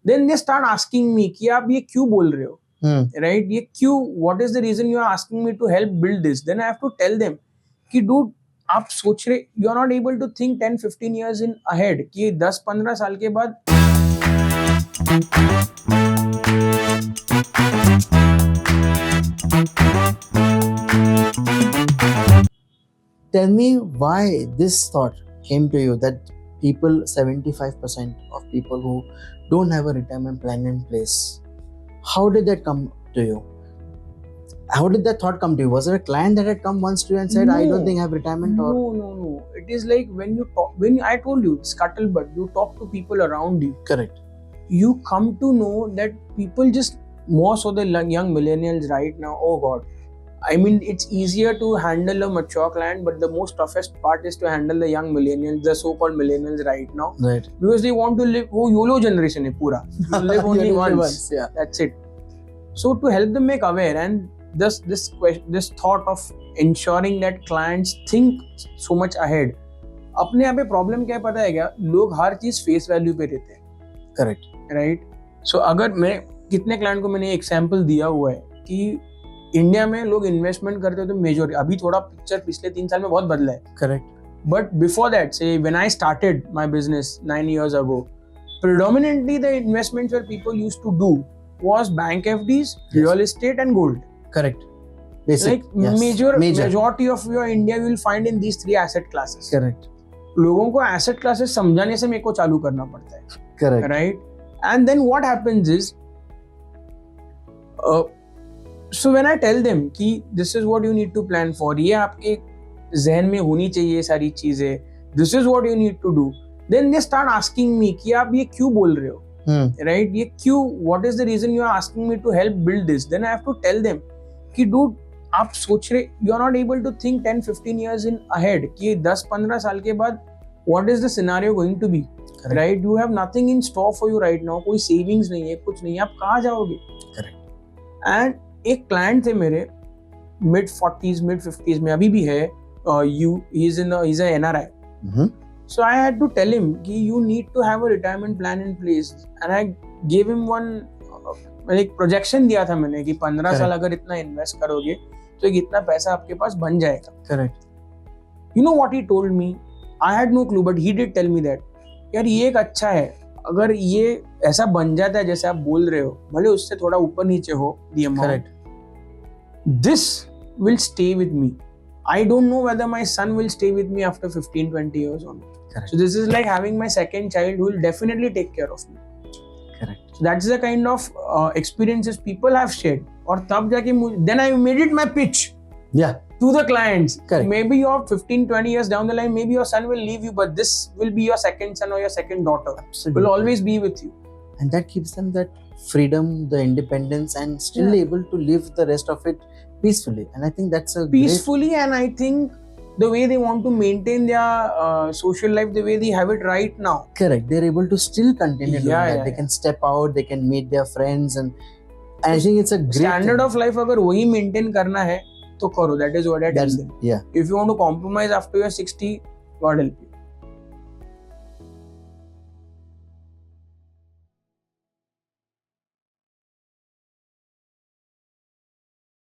then they start asking me कि आप ये क्यों बोल रहे हो, right? ये क्यों, what is the reason you are asking me to help build this? Then I have to tell them कि dude, आप सोच रहे, you are not able to think 10-15 years in ahead कि 10-15 साल के बाद Tell me why this thought came to you that people, 75% of people who don't have a retirement plan in place, how did that come to you? How did that thought come to you? Was there a client that had come once to you and said, I don't think I have retirement? Or No. It is like when you talk, when I told you, scuttlebutt, you talk to people around you. Correct. You come to know that people just, most of the young millennials right now, oh God, I mean, it's easier to handle a mature client, but the most toughest part is to handle the young millennials, the so-called millennials right now. Right. Because they want to live, wo YOLO generation hai pura. You live only once. Yeah. That's it. So to help them make aware, and this thought of ensuring that clients think so much ahead. अपने यहाँ पे problem क्या है पता है क्या? लोग हर चीज फेस वैल्यू पे देते हैं. Correct. राइट. सो अगर मैं कितने क्लाइंट को मैंने एग्जाम्पल दिया हुआ है कि इंडिया में लोग इन्वेस्टमेंट करते हो तो मेजोरिटी, अभी थोड़ा पिक्चर पिछले 3 साल में बहुत बदला है. Correct. बट बिफोर दैट, से when I started my business 9 years ago, predominantly the investments where people used to do was bank FDs, real estate and gold. Correct. Basic. Like majority of your India you will find in these 3 asset classes. Correct. लोगों को asset classes समझाने से मेरे को चालू करना पड़ता है. Correct. Right? And then what happens is, so when I tell them कि this is what you need to plan for, ये आपके जहन में होनी चाहिए सारी चीजें, this is what you need to do, then they start asking me कि आप ये क्यों बोल रहे हो, right? ये क्यों, what is the reason you are asking me to help build this? Then I have to tell them कि dude, आप सोच रहे, you are not able to think 10-15 years in ahead कि 10-15 साल के बाद what is the scenario going to be? Correct. Right? You have nothing in store for you right now. कोई savings नहीं है, कुछ नहीं है, आप कहाँ जाओगे? Correct. And एक client थे मेरे mid-40s, mid-50s में, अभी भी है, he's an NRI. So I had to tell him कि you need to have a retirement plan in place, and I gave him one, एक projection दिया था मैंने कि 15 साल अगर इतना invest करोगे तो इतना पैसा आपके पास बन जाएगा. Correct. You know what he told me? I had no clue, but he did tell me that, यार ये एक अच्छा है, अगर ये ऐसा बन जाता है जैसे आप बोल रहे हो, भले उससे थोड़ा ऊपर नीचे हो the amount, Correct. this will stay with me. I don't know whether my son will stay with me after 15-20 years on. Correct. So this is like having my second child who will definitely take care of me. Correct. So that's the kind of experiences people have shared. और तब जाके then I made it my pitch. Yeah. To the clients. Correct. Maybe you're 15-20 years down the line, maybe your son will leave you, but this will be your second son or your second daughter. Absolutely. Will always be with you. And that gives them that freedom, the independence, and still able to live the rest of it peacefully. And I think that's a peacefully great... And I think the way they want to maintain their social life, the way they have it right now. Correct. They're able to still continue doing that. They can step out, they can meet their friends, and I think it's a great standard of life. अगर वही maintain करना है तो करो. That is what I tell them. Yeah. If you want to compromise after you're 60, God help you.